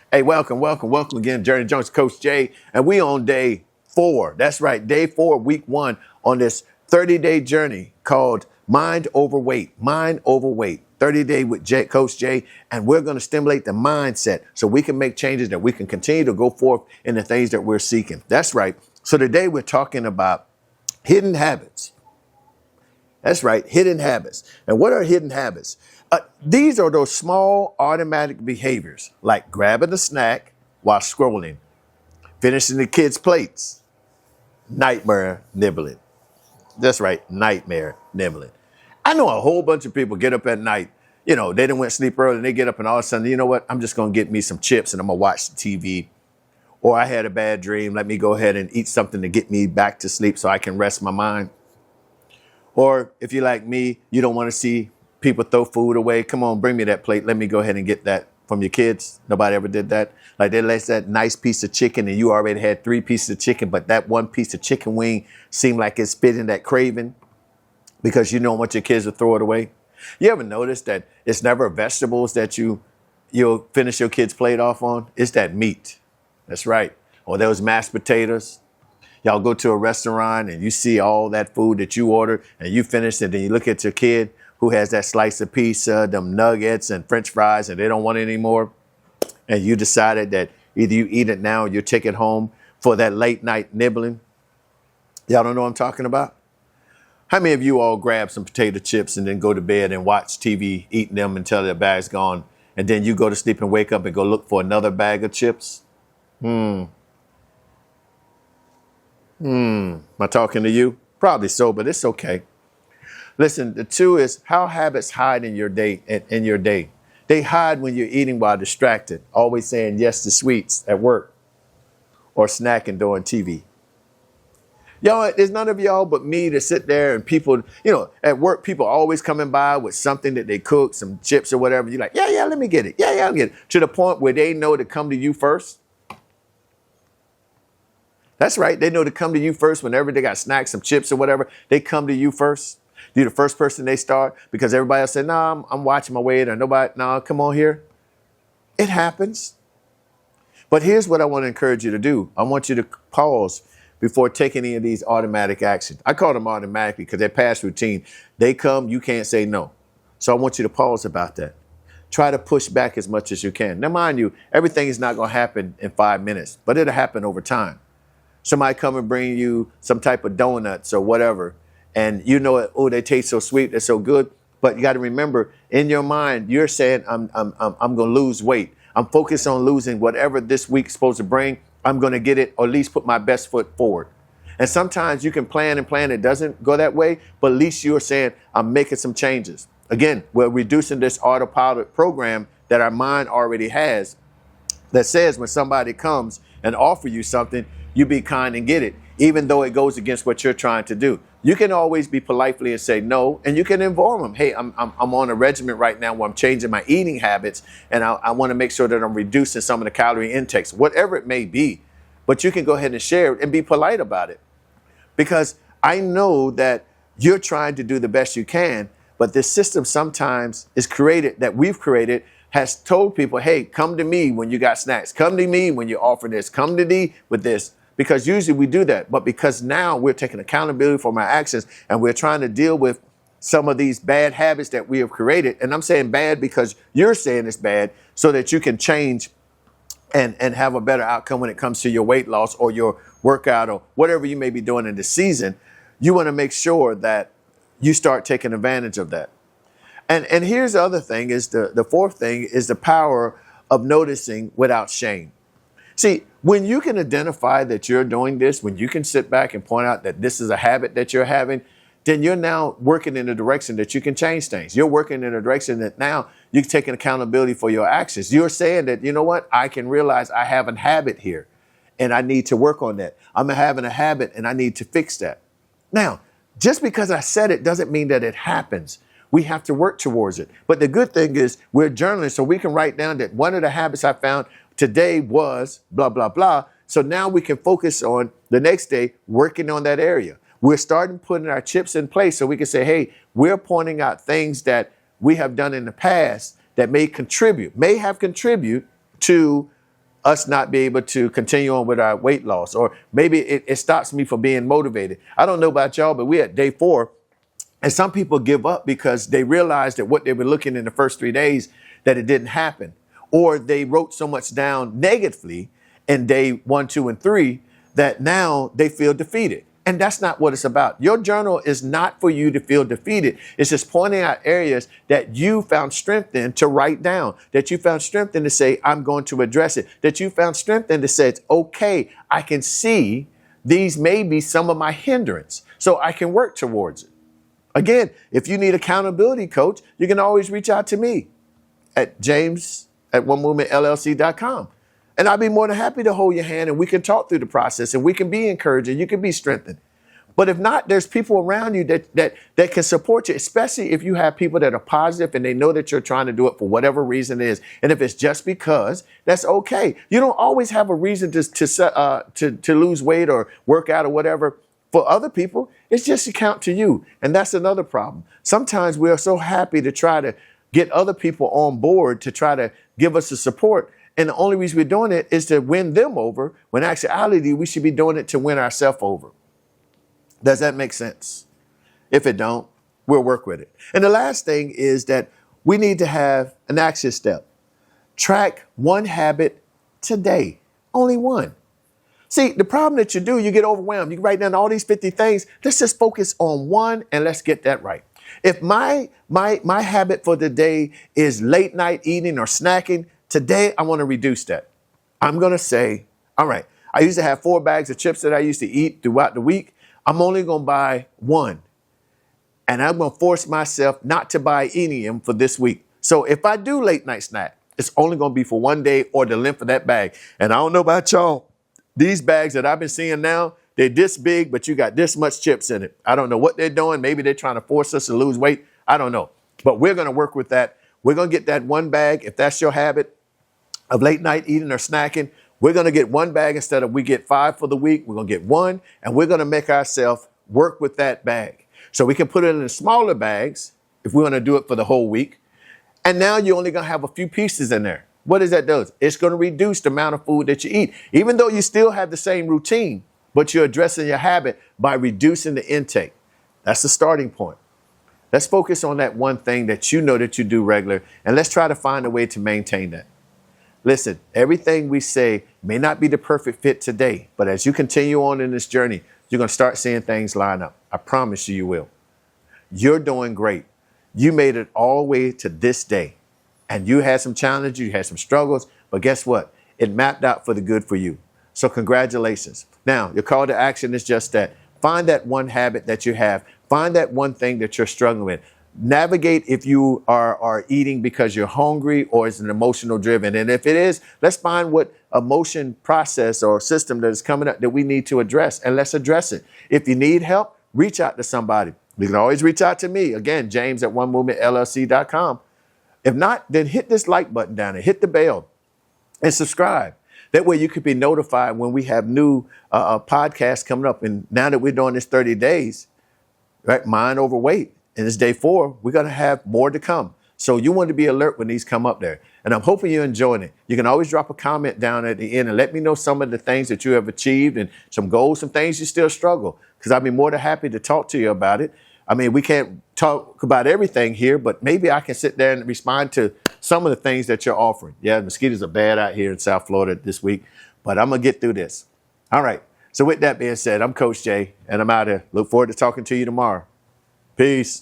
Hey, welcome again, Journey Jones, Coach Jay, and we on day 4. That's right, day 4, week 1 on this 30-day journey called Mind Over Weight. 30-day with Coach Jay, and we're going to stimulate the mindset so we can make changes that we can continue to go forth in the things that we're seeking. That's right. So today we're talking about hidden habits. That's right, hidden habits. And what are hidden habits? These are those small automatic behaviors like grabbing a snack while scrolling, finishing the kids' plates, nightmare nibbling. That's right, nightmare nibbling. I know a whole bunch of people get up at night, they didn't went to sleep early and they get up and all of a sudden, you know what, I'm just going to get me some chips and I'm going to watch the TV. Or I had a bad dream, let me go ahead and eat something to get me back to sleep so I can rest my mind. Or if you're like me, you don't want to see people throw food away. Come on, bring me that plate. Let me go ahead and get that from your kids. Nobody ever did that. Like they left that nice piece of chicken and you already had 3 pieces of chicken, but that one piece of chicken wing seemed like it's fitting that craving because you don't want your kids to throw it away. You ever notice that it's never vegetables that you'll finish your kid's plate off on? It's that meat. That's right. Or those mashed potatoes. Y'all go to a restaurant and you see all that food that you ordered and you finish it, and you look at your kid who has that slice of pizza, them nuggets and French fries, and they don't want it anymore. And you decided that either you eat it now or you take it home for that late night nibbling. Y'all don't know what I'm talking about? How many of you all grab some potato chips and then go to bed and watch TV, eating them until their bag's gone, and then you go to sleep and wake up and go look for another bag of chips? Am I talking to you? Probably so, but it's okay. Listen, the 2 is how habits hide in your day. They hide when you're eating while distracted, always saying yes to sweets at work or snacking during TV. Y'all, there's none of y'all but me to sit there and people, at work, people always coming by with something that they cook, some chips or whatever. You're like, yeah, let me get it. Yeah, I'll get it. To the point where they know to come to you first. That's right. They know to come to you first whenever they got snacks, some chips or whatever. They come to you first. You're the first person they start because everybody else said, no, I'm watching my weight, or nobody, no, come on here. It happens. But here's what I want to encourage you to do. I want you to pause before taking any of these automatic actions. I call them automatic because they're past routine. They come, you can't say no. So I want you to pause about that. Try to push back as much as you can. Now, mind you, everything is not going to happen in 5 minutes, but it'll happen over time. Somebody come and bring you some type of donuts or whatever, and oh, they taste so sweet, they're so good. But you got to remember, in your mind, you're saying, I'm going to lose weight. I'm focused on losing whatever this week's supposed to bring. I'm going to get it, or at least put my best foot forward. And sometimes you can plan, it doesn't go that way, but at least you're saying, I'm making some changes. Again, we're reducing this autopilot program that our mind already has that says when somebody comes and offer you something, you be kind and get it, even though it goes against what you're trying to do. You can always be politely and say no, and you can inform them, hey, I'm on a regimen right now where I'm changing my eating habits, and I want to make sure that I'm reducing some of the calorie intakes, whatever it may be. But you can go ahead and share it and be polite about it. Because I know that you're trying to do the best you can, but this system sometimes is created, that we've created, has told people, hey, come to me when you got snacks. Come to me when you offer this. Come to me with this. Because usually we do that. But because now we're taking accountability for my actions and we're trying to deal with some of these bad habits that we have created. And I'm saying bad because you're saying it's bad so that you can change and have a better outcome when it comes to your weight loss or your workout or whatever you may be doing in the season. You want to make sure that you start taking advantage of that. And here's the other thing is the 4th thing is the power of noticing without shame. See, when you can identify that you're doing this, when you can sit back and point out that this is a habit that you're having, then you're now working in a direction that you can change things. You're working in a direction that now you're taking accountability for your actions. You're saying that, you know what, I can realize I have a habit here and I need to work on that. I'm having a habit and I need to fix that. Now, just because I said it doesn't mean that it happens. We have to work towards it. But the good thing is we're journalists, so we can write down that one of the habits I found today was blah, blah, blah. So now we can focus on the next day working on that area. We're starting putting our chips in place so we can say, hey, we're pointing out things that we have done in the past that may have contributed to us not be able to continue on with our weight loss, or maybe it stops me from being motivated. I don't know about y'all, but we're at day 4. And some people give up because they realized that what they were looking in the first 3 days, that it didn't happen. Or they wrote so much down negatively in day 1, 2, and 3 that now they feel defeated. And that's not what it's about. Your journal is not for you to feel defeated. It's just pointing out areas that you found strength in to write down, that you found strength in to say, I'm going to address it, that you found strength in to say, it's okay, I can see these may be some of my hindrance, so I can work towards it. Again, if you need accountability coach, you can always reach out to me at james@onemovementllc.com. And I'll be more than happy to hold your hand, and we can talk through the process, and we can be encouraged, and you can be strengthened. But if not, there's people around you that can support you, especially if you have people that are positive and they know that you're trying to do it for whatever reason it is. And if it's just because, that's okay. You don't always have a reason to lose weight or work out or whatever. For other people, it's just a count to you. And that's another problem. Sometimes we are so happy to try to get other people on board to try to give us the support. And the only reason we're doing it is to win them over, when in actuality, we should be doing it to win ourselves over. Does that make sense? If it don't, we'll work with it. And the last thing is that we need to have an action step. Track one habit today, only one. See, the problem that you do, you get overwhelmed. You write down all these 50 things. Let's just focus on one and let's get that right. If my habit for the day is late night eating or snacking, today I want to reduce that. I'm going to say, all right, I used to have 4 bags of chips that I used to eat throughout the week. I'm only going to buy 1. And I'm going to force myself not to buy any of them for this week. So if I do late night snack, it's only going to be for 1 day or the length of that bag. And I don't know about y'all, these bags that I've been seeing now, they're this big, but you got this much chips in it. I don't know what they're doing. Maybe they're trying to force us to lose weight. I don't know. But we're going to work with that. We're going to get that 1 bag. If that's your habit of late night eating or snacking, we're going to get 1 bag instead of we get 5 for the week. We're going to get 1, and we're going to make ourselves work with that bag. So we can put it in the smaller bags if we want to do it for the whole week. And now you're only going to have a few pieces in there. What does that do? It's going to reduce the amount of food that you eat, even though you still have the same routine, but you're addressing your habit by reducing the intake. That's the starting point. Let's focus on that one thing that you know that you do regular, and let's try to find a way to maintain that. Listen, everything we say may not be the perfect fit today, but as you continue on in this journey, you're going to start seeing things line up. I promise you, you will. You're doing great. You made it all the way to this day, and you had some challenges, you had some struggles, but guess what? It mapped out for the good for you. So congratulations. Now, your call to action is just that. Find that one habit that you have. Find that one thing that you're struggling with. Navigate if you are eating because you're hungry or it's an emotional driven. And if it is, let's find what emotion process or system that is coming up that we need to address, and let's address it. If you need help, reach out to somebody. You can always reach out to me. Again, james@onemovementllc.com. If not, then hit this like button down and hit the bell and subscribe. That way you could be notified when we have new podcasts coming up. And now that we're doing this 30 days, right, mind over weight, and it's day 4, we're going to have more to come. So you want to be alert when these come up there. And I'm hoping you're enjoying it. You can always drop a comment down at the end and let me know some of the things that you have achieved and some goals, some things you still struggle, because I'd be more than happy to talk to you about it. I mean, we can't talk about everything here, but maybe I can sit there and respond to some of the things that you're offering. Yeah, mosquitoes are bad out here in South Florida this week, but I'm going to get through this. All right. So with that being said, I'm Coach Jay, and I'm out here. Look forward to talking to you tomorrow. Peace.